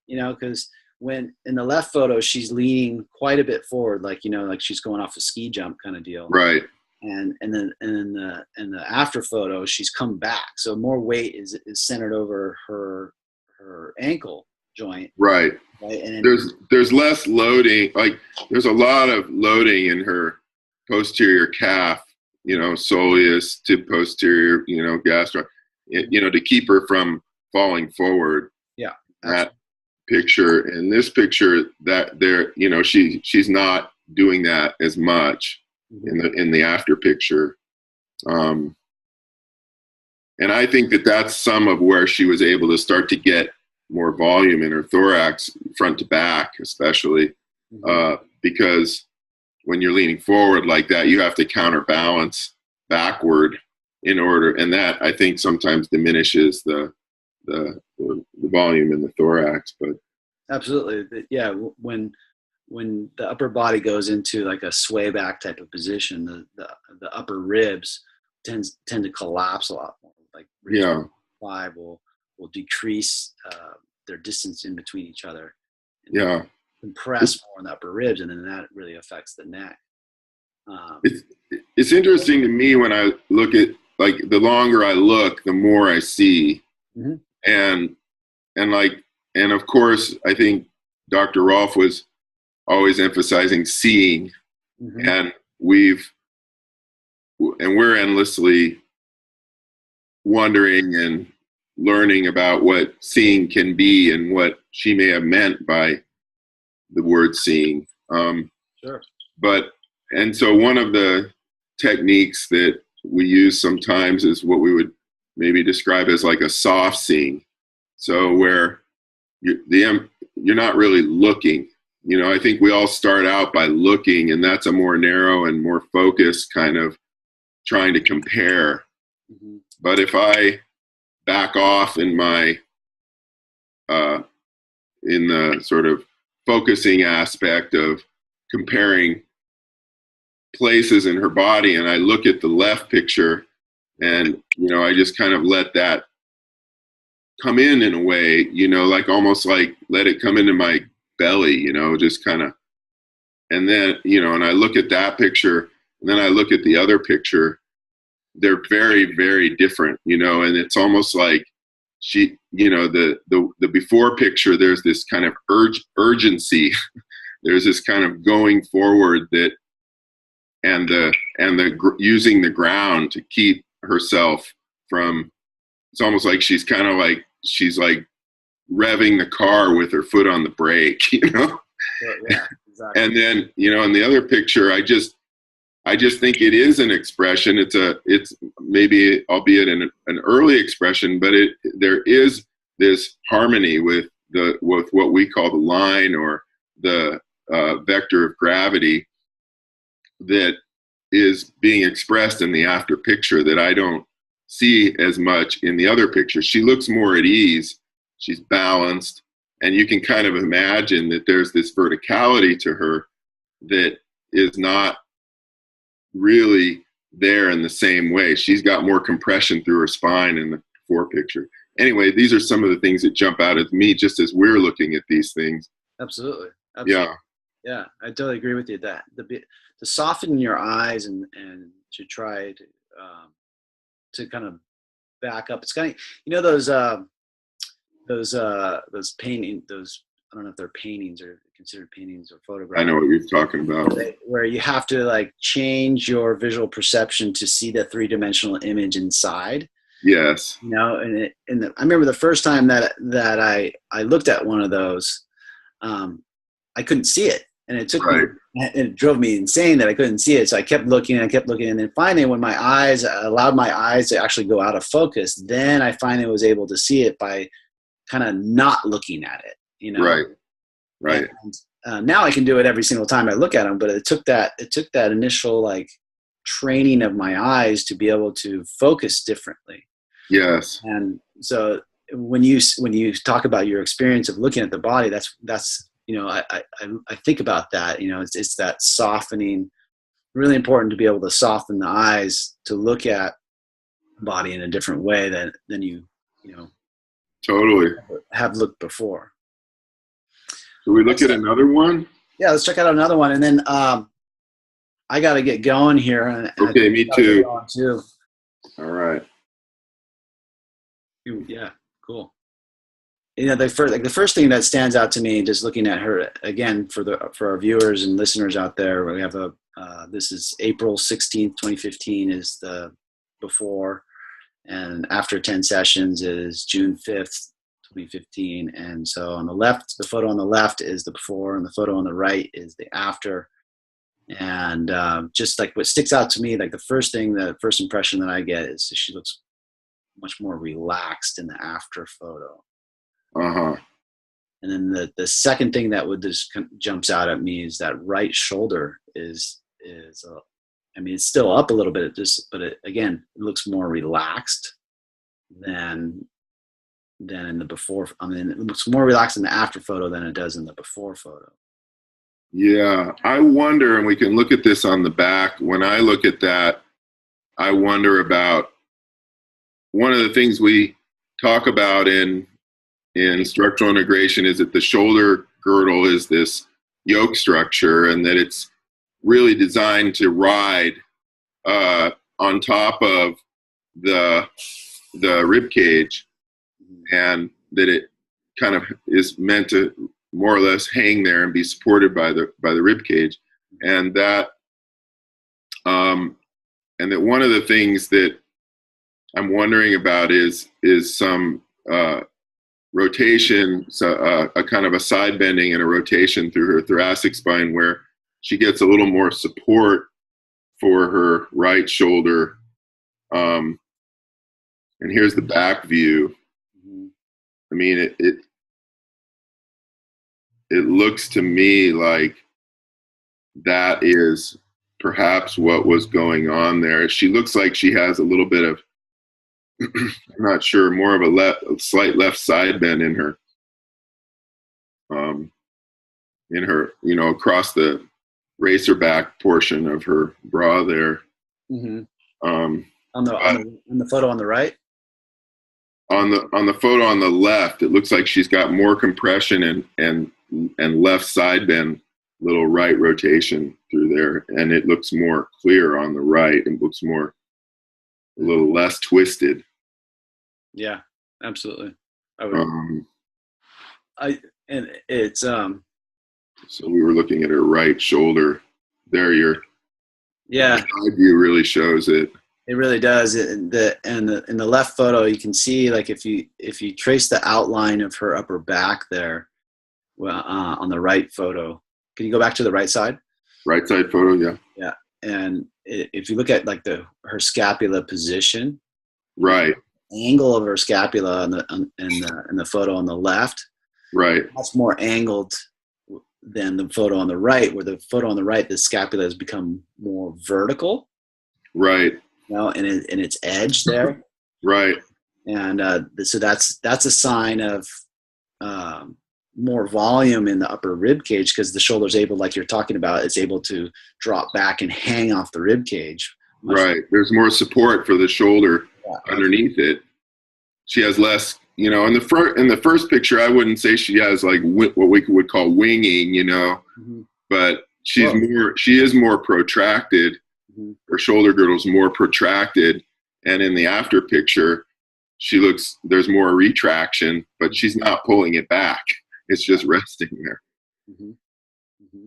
you know, because when in the left photo she's leaning quite a bit forward, like, you know, like she's going off a ski jump kind of deal. Right. And then in the after photo she's come back, so more weight is centered over her ankle joint. Right. And there's less loading. Like there's a lot of loading in her posterior calf, you know, soleus to posterior, you know, gastro, you know, to keep her from falling forward. Yeah. That picture and this picture, that there, you know, she's not doing that as much in the after picture. And I think that's some of where she was able to start to get more volume in her thorax, front to back, especially, because when you're leaning forward like that, you have to counterbalance backward in order, and that I think sometimes diminishes the volume in the thorax. But absolutely, yeah. When the upper body goes into like a sway back type of position, the upper ribs tend to collapse a lot more. Like five will decrease their distance in between each other. And compress more in the upper ribs, and then that really affects the neck. It's interesting to me when I look at, like, the longer I look, the more I see. And of course, I think Dr. Rolf was always emphasizing seeing, and we're endlessly wondering and learning about what seeing can be and what she may have meant by the word seeing. Sure. And so one of the techniques that we use sometimes is what we would maybe describe as like a soft seeing. So where you're not really looking. You know, I think we all start out by looking, and that's a more narrow and more focused kind of trying to compare. But if I back off in the sort of focusing aspect of comparing places in her body, and I look at the left picture, and, you know, I just kind of let that come in a way, you know, like almost like let it come into my belly, you know, just kind of, and then, you know, and I look at that picture, and then I look at the other picture. They're very, very different, you know, and it's almost like she, the before picture, there's this kind of urgency. There's this kind of going forward and using the ground to keep herself from, it's almost like she's like revving the car with her foot on the brake, Yeah, exactly. And then, in the other picture, I just think it is an expression. It's maybe, albeit an early expression, but there is this harmony with what we call the line or the vector of gravity that is being expressed in the after picture that I don't see as much in the other picture. She looks more at ease. She's balanced, and you can kind of imagine that there's this verticality to her that is not really there in the same way. She's got more compression through her spine in the before picture. Anyway, these are some of the things that jump out at me just as we're looking at these things. Absolutely. Yeah, I totally agree with you that to soften your eyes and to try to kind of back up. It's kind of, those painting, I don't know if they're paintings or considered paintings or photographs. I know what you're talking about. Where you have to like change your visual perception to see the three-dimensional image inside. Yes. I remember the first time that I looked at one of those, I couldn't see it, and it drove me insane that I couldn't see it. So I kept looking, and then finally, when I allowed my eyes to actually go out of focus, then I finally was able to see it by kind of not looking at it. Right. And, now I can do it every single time I look at them, but it took that initial like training of my eyes to be able to focus differently. Yes. And so when you talk about your experience of looking at the body, that's I think about that. It's that softening. Really important to be able to soften the eyes to look at the body in a different way than you totally have looked before. So we look at another one. Yeah, let's check out another one, and then I got to get going here. Okay, me too. All right. Yeah, cool. The first thing that stands out to me, just looking at her again for our viewers and listeners out there, we have this is April 16th, 2015 is the before, and after 10 sessions is June 5th, 2015. And so on the left, the photo on the left is the before, and the photo on the right is the after. And just like what sticks out to me, like the first impression that I get is she looks much more relaxed in the after photo. Uh-huh. And then the second thing that just jumps out at me is that right shoulder is it's still up a little bit, but it looks more relaxed than in the before. It looks more relaxed in the after photo than it does in the before photo. Yeah, I wonder, and we can look at this on the back. When I look at that, I wonder about one of the things we talk about in structural integration is that the shoulder girdle is this yoke structure, and that it's really designed to ride on top of the rib cage, and that it kind of is meant to more or less hang there and be supported by the rib cage, and that one of the things that I'm wondering about is some rotation, so a kind of a side bending and a rotation through her thoracic spine, where she gets a little more support for her right shoulder. And here's the back view. I mean, it looks to me like that is perhaps what was going on there. She looks like she has a little bit of, I'm not sure, more of a slight left side bend in her, across the racer back portion of her bra there. Mm-hmm. On the photo on the right. On the photo on the left, it looks like she's got more compression and left side bend, little right rotation through there, and it looks more clear on the right. It looks a little less twisted. Yeah. Absolutely. I would. Um, And it's so we were looking at her right shoulder. There, yeah, the side view really shows it. it really does. In the left photo, you can see, like, if you trace the outline of her upper back there, well, on the right photo. Can you go back to the right side? Right side photo, yeah. Yeah, and if you look at, like, her scapula position, Right. angle of her scapula in the photo on the left, Right. that's more angled than the photo on the right, where the photo on the right, the scapula has become more vertical. Right. You know, and its edge there. Right. And so that's a sign of more volume in the upper rib cage, because the shoulder's able, like you're talking about, it's able to drop back and hang off the rib cage. Right. There's more support for the shoulder underneath it. She has less, in the first picture, I wouldn't say she has, like, what we would call winging, Mm-hmm. but she is more protracted. Mm-hmm. Her shoulder girdle's more protracted. And in the after picture, there's more retraction, but she's not pulling it back. It's just resting there. Mm-hmm. Mm-hmm.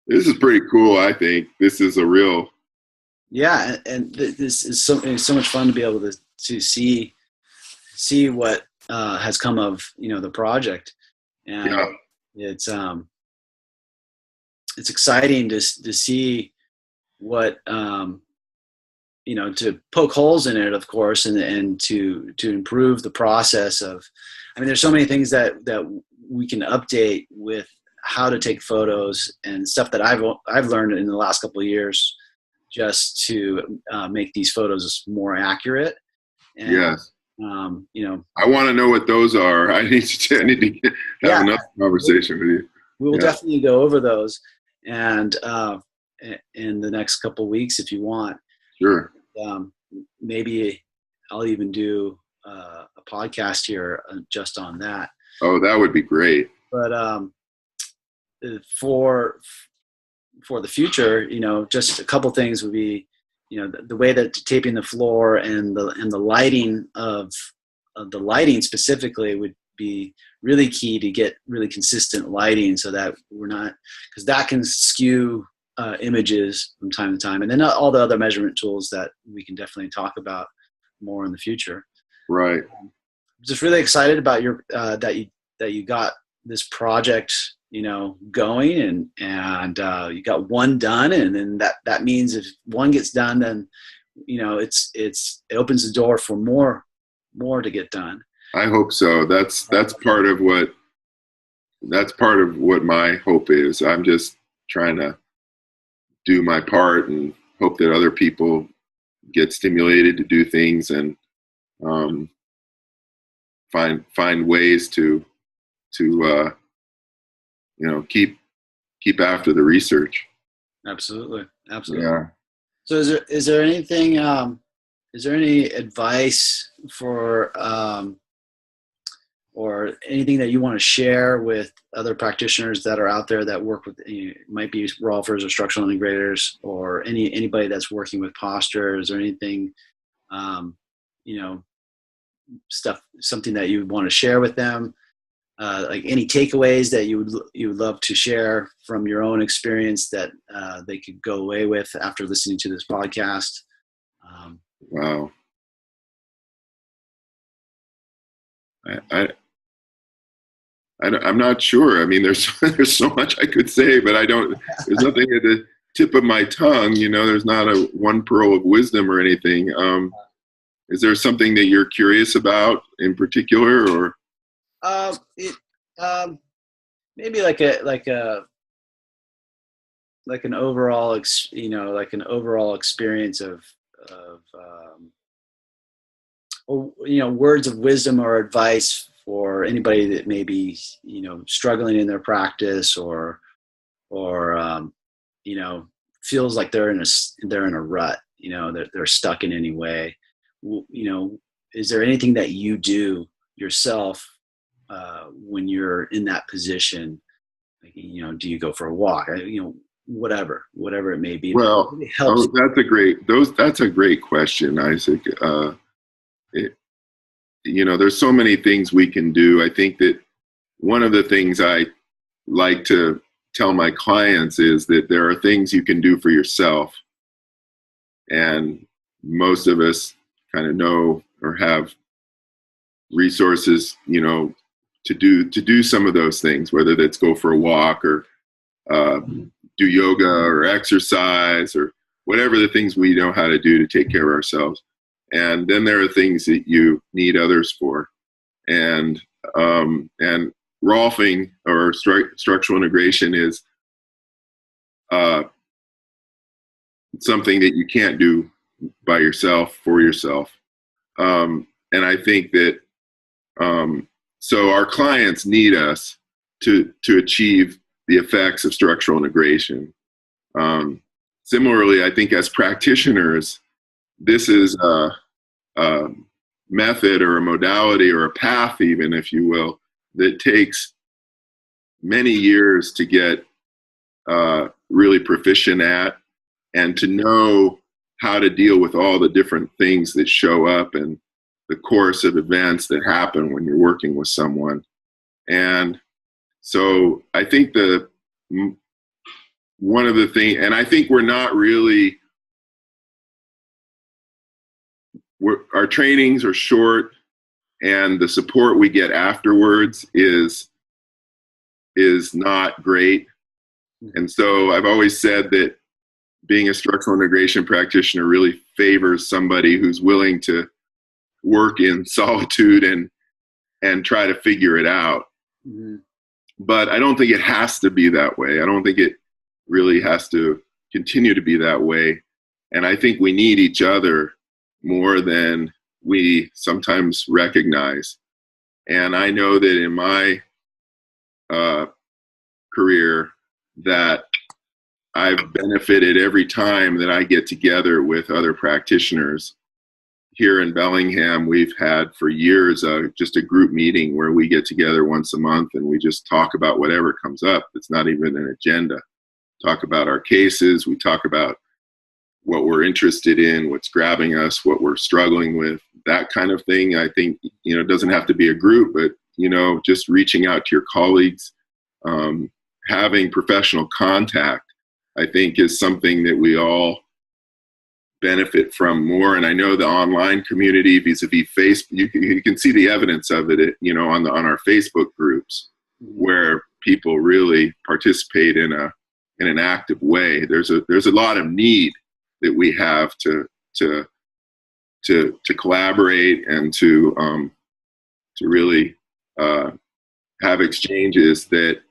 This is pretty cool, I think. This is a real... Yeah, and this is so much fun to be able to see what has come of the project, and it's exciting to see what to poke holes in it, of course, and to improve the process of. I mean, there's so many things that we can update with how to take photos and stuff that I've learned in the last couple of years, just to make these photos more accurate. And, yes. I want to know what those are. I need to have another conversation with you. We will definitely go over those, and in the next couple of weeks, if you want. Sure. Maybe I'll even do a podcast here just on that. Oh, that would be great. But for the future, just a couple things would be, the way that taping the floor and the lighting of the lighting specifically would be really key to get really consistent lighting, so that we're not, because that can skew images from time to time, and then all the other measurement tools that we can definitely talk about more in the future. Right. Just really excited about your that you got this project going, and you got one done, and then that means if one gets done, then it opens the door for more to get done. I hope so. That's part of what my hope is. I'm just trying to do my part and hope that other people get stimulated to do things, and find ways to keep after the research. Absolutely. Yeah. So is there anything, is there any advice for or anything that you want to share with other practitioners that are out there that work with, might be Rolfers or structural integrators, or anybody that's working with posture? Is there anything, something that you want to share with them? Like any takeaways that you would love to share from your own experience that they could go away with after listening to this podcast? Wow. I'm not sure. I mean, there's so much I could say, but there's nothing at the tip of my tongue. There's not a one pearl of wisdom or anything. Is there something that you're curious about in particular, or? Maybe like an overall, experience of words of wisdom or advice for anybody that may be, struggling in their practice, or feels like they're in a rut, that they're stuck in any way. Is there anything that you do yourself when you're in that position? Like, do you go for a walk? Whatever it may be. Well, that's a great question, Isaac. there's so many things we can do. I think that one of the things I like to tell my clients is that there are things you can do for yourself. And most of us kind of know or have resources, to do some of those things, whether that's go for a walk or do yoga or exercise or whatever the things we know how to do to take care of ourselves. And then there are things that you need others for. And Rolfing or structural integration is something that you can't do by yourself, for yourself. And I think that so our clients need us to achieve the effects of structural integration. Similarly, I think as practitioners, this is a method or a modality or a path, even, if you will, that takes many years to get really proficient at, and to know how to deal with all the different things that show up in the course of events that happen when you're working with someone. And so I think one of the things, and I think we're not really, our trainings are short, and the support we get afterwards is not great. And so I've always said that being a structural integration practitioner really favors somebody who's willing to work in solitude and try to figure it out. Mm-hmm. But I don't think it has to be that way. I don't think it really has to continue to be that way. And I think we need each other more than we sometimes recognize. And I know that in my career that I've benefited every time that I get together with other practitioners. Here in Bellingham, we've had for years just a group meeting where we get together once a month and we just talk about whatever comes up. It's not even an agenda. Talk about our cases. We talk about what we're interested in, what's grabbing us, what we're struggling with, that kind of thing. I think, it doesn't have to be a group, but, just reaching out to your colleagues, having professional contact, I think is something that we all benefit from more. And I know the online community vis-a-vis Facebook, you can see the evidence of it, on our Facebook groups where people really participate in an active way. There's a lot of need that we have to collaborate and to really have exchanges that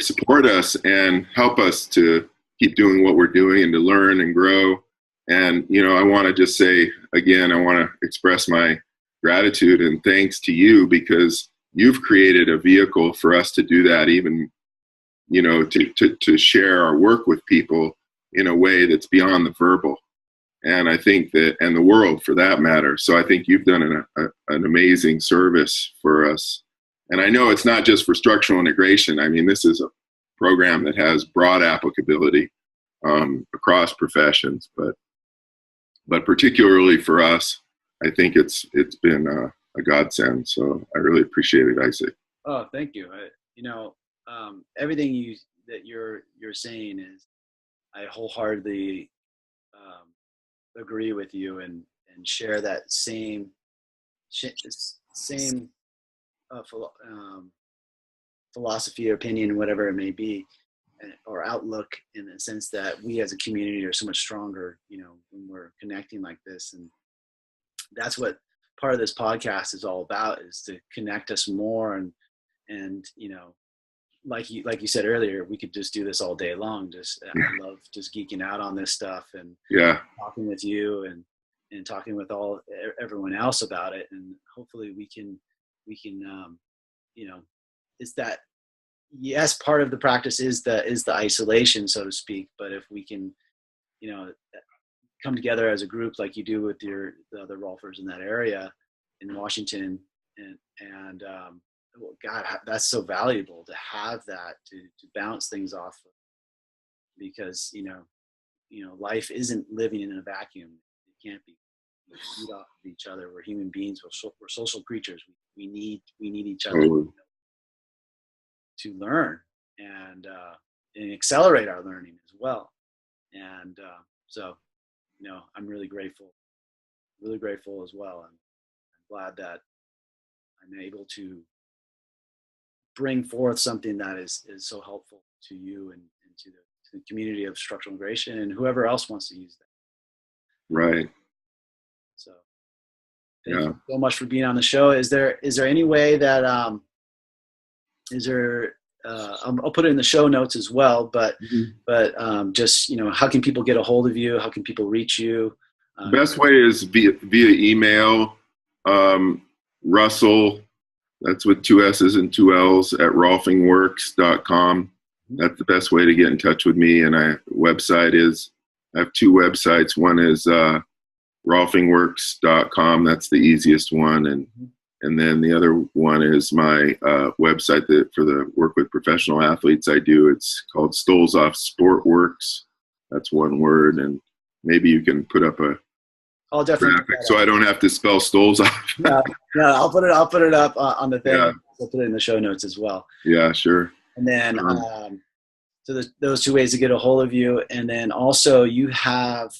support us and help us to keep doing what we're doing and to learn and grow. And, I want to just say, again, I want to express my gratitude and thanks to you, because you've created a vehicle for us to do that, even, to share our work with people in a way that's beyond the verbal. And I think that, and the world for that matter. So I think you've done an amazing service for us. And I know it's not just for structural integration. I mean, this is a program that has broad applicability across professions, but particularly for us, I think it's been a godsend. So I really appreciate it, Isaac. Oh, thank you. Everything that you're saying is, I wholeheartedly agree with you and share that same philosophy or opinion, whatever it may be, or outlook, in the sense that we as a community are so much stronger, when we're connecting like this. And that's what part of this podcast is all about, is to connect us more. And like you said earlier, we could just do this all day long. I love just geeking out on this stuff and talking with you and talking with everyone else about it. And hopefully we can it's that, yes, part of the practice is the isolation, so to speak. But if we can, come together as a group like you do with the other Rolfers in that area in Washington, and God, that's so valuable to have that to bounce things off of, because life isn't living in a vacuum. It can't be. feed off of each other. We're human beings. We're social creatures. We need each other Totally. to learn and accelerate our learning as well. And so, I'm really grateful as well. I'm glad that I'm able to bring forth something that is so helpful to you and to the community of structural integration and whoever else wants to use that. Right. So thank you so much for being on the show. Is there any way that I'll put it in the show notes as well, but just, how can people get a hold of you? How can people reach you? Best way is via email. Russell, that's with 2 S's and 2 L's, at rolfingworks.com. That's the best way to get in touch with me. And I have 2 websites. One is rolfingworks.com. That's the easiest one. And then the other one is my website for the work with professional athletes I do. It's called Stolzoff Sportworks. That's one word. And maybe you can put up a graphic so I don't have to spell Stolzoff. No, I'll put it up on the thing. Yeah. I'll put it in the show notes as well. Yeah, sure. And then, so those 2 ways to get a hold of you. And then also do you have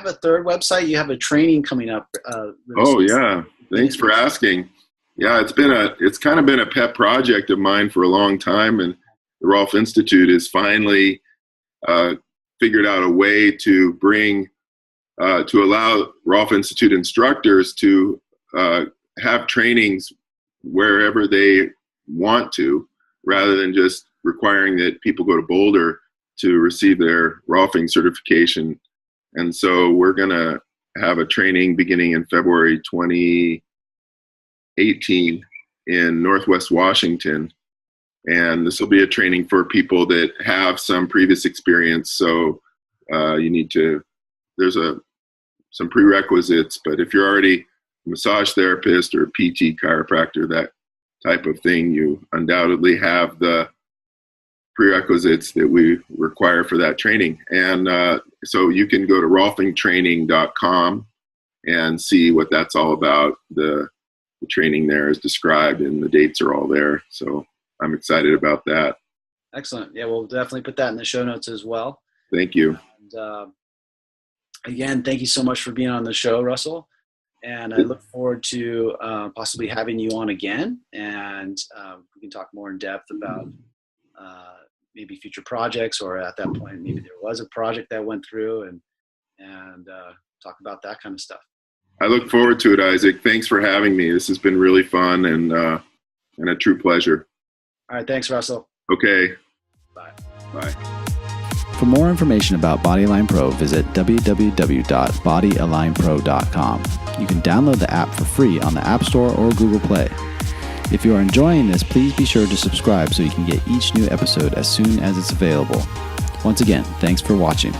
a third website? You have a training coming up. Yeah. Thanks for asking. Yeah, it's kind of been a pet project of mine for a long time. And the Rolf Institute has finally figured out a way to allow Rolf Institute instructors to have trainings wherever they want to, rather than just requiring that people go to Boulder to receive their Rolfing certification. And so we're going to have a training beginning in February 2018 in Northwest Washington. And this will be a training for people that have some previous experience. So there's some prerequisites, but if you're already a massage therapist or a PT, chiropractor, that type of thing, you undoubtedly have the prerequisites that we require for that training. And so you can go to rolfingtraining.com and see what that's all about. The training there is described and the dates are all there. So I'm excited about that. Excellent. Yeah, we'll definitely put that in the show notes as well. Thank you. And again, thank you so much for being on the show, Russell. And I look forward to possibly having you on again. And we can talk more in depth about maybe future projects, or at that point, maybe there was a project that went through, and talk about that kind of stuff. I look forward to it, Isaac. Thanks for having me. This has been really fun and a true pleasure. All right. Thanks, Russell. Okay. Bye. Bye. For more information about BodyAlign Pro, visit www.bodyalignpro.com. You can download the app for free on the App Store or Google Play. If you are enjoying this, please be sure to subscribe so you can get each new episode as soon as it's available. Once again, thanks for watching.